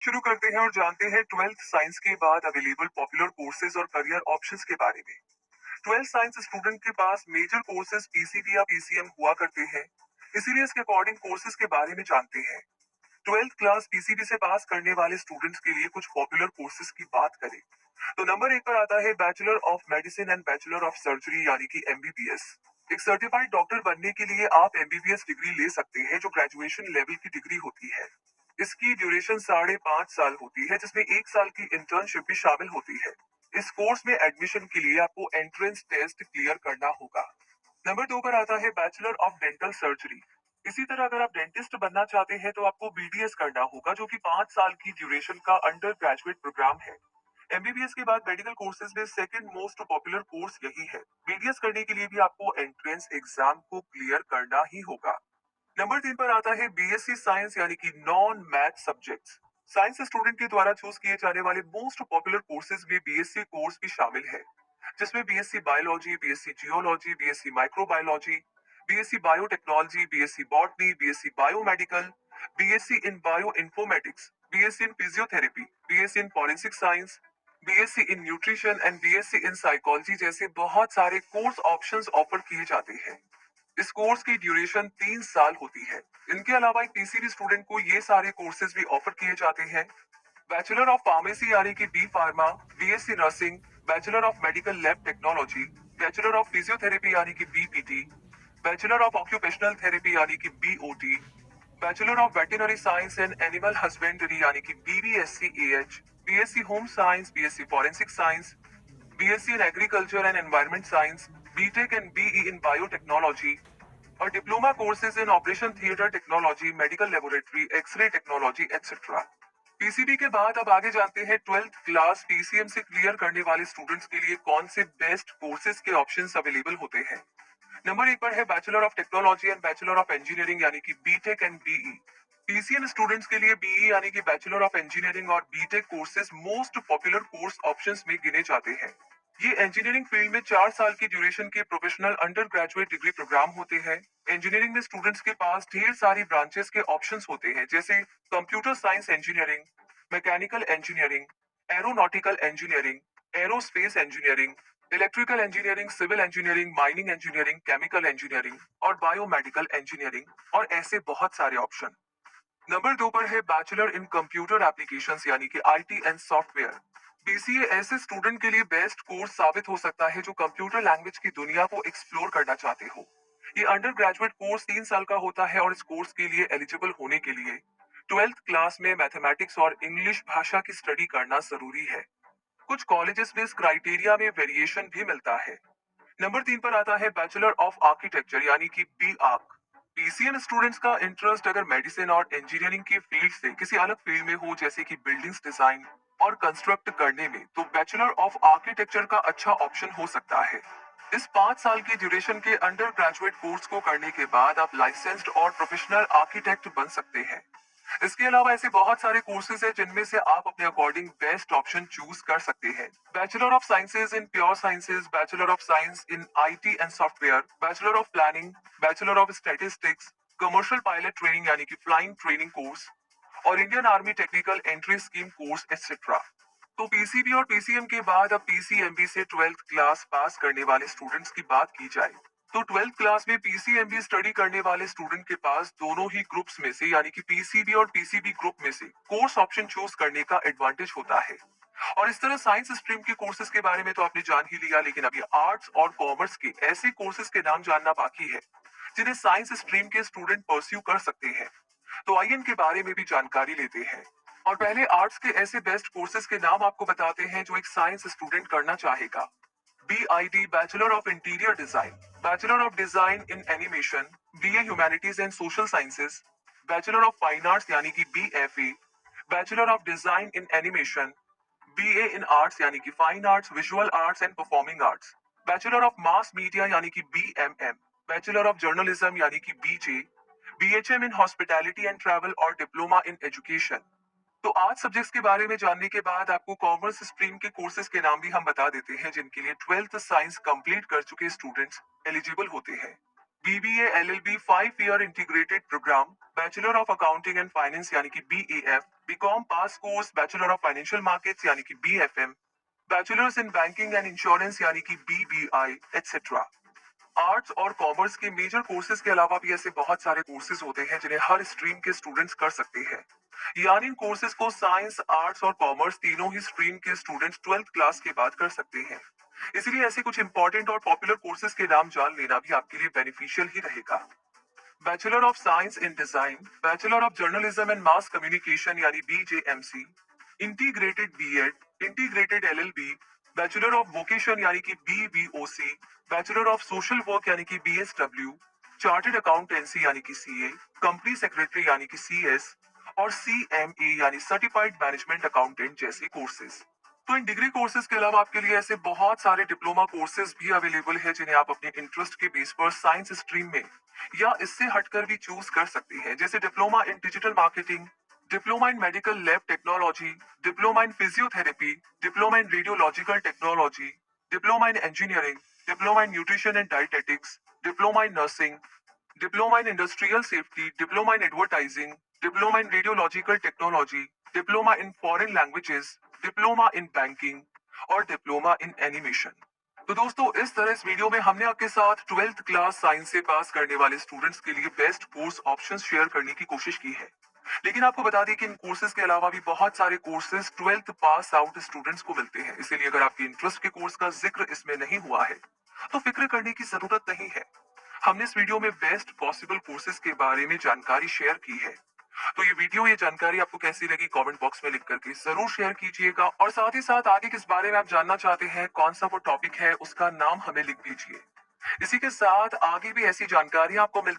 शुरू करते हैं और जानते हैं ट्वेल्थ साइंस के बाद अवेलेबल पॉपुलर कोर्सेज और करियर ऑप्शंस के बारे में। ट्वेल्थ साइंस स्टूडेंट के पास मेजर कोर्सेज पीसीबी या पीसीएम हुआ करते हैं, इसीलिए इसके अकॉर्डिंग कोर्सेज के बारे में जानते हैं। ट्वेल्थ क्लास पीसीबी से पास करने वाले स्टूडेंट्स के लिए कुछ पॉपुलर कोर्सेज की बात करें तो नंबर एक पर आता है bachelor of medicine and bachelor of surgery यानी कि एमबीबीएस। एक सर्टिफाइड डॉक्टर बनने के लिए आप एमबीबीएस डिग्री ले सकते हैं जो ग्रेजुएशन लेवल की डिग्री होती है। इसकी ड्यूरेशन 5.5 साल होती है जिसमें 1 साल की इंटर्नशिप भी शामिल होती है। इस कोर्स में एडमिशन के लिए आपको एंट्रेंस टेस्ट क्लियर करना होगा। नंबर दो पर आता है बैचलर ऑफ डेंटल सर्जरी। इसी तरह अगर आप डेंटिस्ट बनना चाहते हैं तो आपको बीडीएस करना होगा जो कि 5 साल की ड्यूरेशन का अंडर ग्रेजुएट प्रोग्राम है। एमबीबीएस के बाद मेडिकल कोर्सेज में सेकंड मोस्ट पॉपुलर कोर्स यही है। बीडीएस करने के लिए भी आपको एंट्रेंस एग्जाम को क्लियर करना ही होगा। नंबर तीन पर आता है बीएससी साइंस यानी कि non math subjects. Science student के द्वारा चूज किए जाने वाले मोस्ट पॉपुलर कोर्सेज में बीएससी कोर्स भी शामिल है, जिसमें BSc biology, BSc geology, BSc microbiology, BSc biotechnology, BSc botany, BSc biomedical, BSc in bio informatics, BSc in physiotherapy, BSc in forensic science, BSc in nutrition and BSc in psychology जैसे बहुत सारे course options offer किए जाते हैं। इस course की duration 3 साल होती है। इनके अलावा एक पीसीबी स्टूडेंट को ये सारे कोर्सेज भी ऑफर किए जाते हैं। बैचलर ऑफ फार्मेसी यानी कि B pharma, BSc nursing, bachelor of medical lab technology, bachelor of physiotherapy यानी कि BPT, bachelor of occupational therapy यानी कि BOT, bachelor of veterinary science and animal husbandry यानी कि BVSc BSc home science, BSc forensic science, BSc in agriculture and environment science, BTech and BE in biotechnology और diploma courses in operation theatre technology, medical laboratory, x-ray technology etcetera. PCB के बाद अब आगे जानते हैं twelfth class PCM से clear करने वाले स्टूडेंट्स के लिए कौन से बेस्ट कोर्सेज के ऑप्शंस अवेलेबल होते हैं। नंबर एक पर है bachelor of technology and bachelor of engineering यानी कि BTech and BE. PCM students के लिए बीई यानी कि बैचलर ऑफ इंजीनियरिंग और BTech courses most popular course options में गिने जाते हैं। ये इंजीनियरिंग फील्ड में 4 साल की ड्यूरेशन के professional undergraduate degree program होते हैं। इंजीनियरिंग में स्टूडेंट्स के पास ढेर सारी ब्रांचेस के ऑप्शंस होते हैं जैसे computer science engineering, mechanical engineering, aeronautical engineering, aerospace engineering, electrical engineering, civil engineering, mining engineering, chemical engineering और बायोमेडिकल इंजीनियरिंग और ऐसे बहुत सारे ऑप्शन। नंबर दो पर है बैचलर इन कंप्यूटर एप्लीकेशंस यानी कि आईटी एंड सॉफ्टवेयर। बीसीए ऐसे स्टूडेंट के लिए बेस्ट कोर्स साबित हो सकता है जो कंप्यूटर लैंग्वेज की दुनिया को एक्सप्लोर करना चाहते हो। ये अंडर ग्रेजुएट कोर्स 3 साल का होता है और इस कोर्स के लिए एलिजिबल होने के लिए ट्वेल्थ क्लास में मैथमेटिक्स और इंग्लिश भाषा की स्टडी करना जरूरी है। कुछ कॉलेजेस में इस क्राइटेरिया में वेरिएशन भी मिलता है। नंबर तीन पर आता है बैचलर ऑफ आर्किटेक्चर यानी कि बी आर्क। पीसीएम स्टूडेंट्स का इंटरेस्ट अगर मेडिसिन और इंजीनियरिंग की फील्ड से किसी अलग फील्ड में हो जैसे कि बिल्डिंग्स डिजाइन और कंस्ट्रक्ट करने में तो बैचलर ऑफ आर्किटेक्चर का अच्छा ऑप्शन हो सकता है। इस 5 साल की ड्यूरेशन के अंडर ग्रेजुएट कोर्स को करने के बाद आप लाइसेंस्ड और प्रोफेशनल आर्किटेक्ट बन सकते हैं। इसके अलावा ऐसे बहुत सारे कोर्सेज हैं जिनमें से आप अपने अकॉर्डिंग बेस्ट ऑप्शन चूज कर सकते हैं। Bachelor of sciences in pure sciences, bachelor of science in IT and software, bachelor of planning, bachelor of statistics, commercial pilot training यानी कि फ्लाइंग ट्रेनिंग कोर्स और Indian army technical entry scheme course etcetera. तो PCB और PCM के बाद अब PCMB से twelfth class pass करने वाले स्टूडेंट्स की बात की जाए तो ट्वेल्थ क्लास में पीसीएमबी स्टडी करने वाले स्टूडेंट के पास दोनों ही ग्रुप्स में से यानी कि पीसीबी और पीसीबी ग्रुप में से कोर्स ऑप्शन चूज करने का एडवांटेज होता है। और इस तरह साइंस स्ट्रीम के कोर्सेज के बारे में तो आपने जान ही लिया, लेकिन अभी आर्ट्स और कॉमर्स के ऐसे कोर्सेज के नाम जानना बाकी है जिन्हें साइंस स्ट्रीम के स्टूडेंट परस्यू कर सकते हैं। तो आइए इनके बारे में भी जानकारी लेते हैं। और पहले आर्ट्स के ऐसे बेस्ट कोर्सेज के नाम आपको बताते हैं जो एक साइंस स्टूडेंट करना चाहेगा। BID bachelor of interior design, bachelor of design in animation, BA humanities and social sciences, bachelor of fine arts यानी कि BFA, bachelor of design in animation, BA in arts यानी कि fine arts, visual arts and performing arts, bachelor of mass media यानी कि BMM, bachelor of journalism यानी कि BJ, BHM in hospitality and travel और diploma in education. तो आज subjects के बारे में जानने के बाद आपको कॉमर्स स्ट्रीम के कोर्सेज के नाम भी हम बता देते हैं जिनके लिए ट्वेल्थ साइंस कंप्लीट कर चुके स्टूडेंट्स एलिजिबल होते हैं। BBA LLB 5 year integrated program, bachelor of accounting and finance यानी कि BAF, BCom pass course bachelor of financial markets यानी कि BFM, bachelors in banking and insurance यानी कि BBI एक्सेट्रा। आर्ट्स और कॉमर्स के मेजर कोर्सेज के अलावा भी ऐसे बहुत सारे कोर्सेज होते हैं जिन्हें हर स्ट्रीम के स्टूडेंट्स कर सकते हैं। यानी इन कोर्सेज को साइंस, आर्ट्स और कॉमर्स तीनों ही स्ट्रीम के स्टूडेंट्स 12th क्लास के बाद कर सकते हैं। इसीलिए ऐसे कुछ इंपॉर्टेंट और पॉपुलर कोर्सेज के नाम जान लेना भी आपके लिए बेनिफिशियल ही रहेगा। Bachelor of science in design, bachelor of journalism and mass communication यानी BJMC, integrated BEd, integrated LLB, bachelor of vocation यानी कि BVOC, bachelor of social work यानी कि BSW, चार्टेड अकाउंटेंसी यानी कि CA, कंपनी सेक्रेटरी यानी कि CS और CMA यानी सर्टिफाइड मैनेजमेंट अकाउंटेंट जैसे कोर्सेज। तो इन डिग्री कोर्सेज के अलावा आपके लिए ऐसे बहुत सारे डिप्लोमा कोर्सेज भी अवेलेबल है जिन्हें आप अपने इंटरेस्ट के बेस पर साइंस स्ट्रीम में या इससे हटकर भी चूज कर सकते हैं, जैसे diploma in digital marketing, diploma in medical lab technology, diploma in physiotherapy, diploma in radiological technology, diploma in engineering, diploma in nutrition and dietetics, diploma in nursing, diploma in industrial safety, diploma in advertising, diploma in radiological technology, diploma in foreign languages, diploma in banking और diploma in animation. तो दोस्तों, इस तरह इस video में हमने आपके साथ 12th क्लास साइंस से पास करने वाले स्टूडेंट्स के लिए बेस्ट कोर्स ऑप्शंस शेयर करने की कोशिश की है। लेकिन आपको बता दें कि इन कोर्सेज के अलावा भी बहुत सारे courses 12th pass out students को मिलते हैं। इसीलिए अगर आपके इंटरेस्ट के कोर्स का जिक्र इसमें नहीं हुआ है तो फिक्र करने की जरूरत नहीं है। हमने इस वीडियो में बेस्ट पॉसिबल कोर्सेज के बारे में जानकारी शेयर की है। तो ये वीडियो, ये जानकारी आपको कैसी लगी कमेंट बॉक्स में लिख करके जरूर शेयर कीजिएगा और साथ ही साथ आगे किस बारे में आप जानना चाहते हैं, कौन सा वो टॉपिक है, उसका नाम हमें लिख दीजिए। इसी के साथ आगे भी ऐसी जानकारी आपको मिलती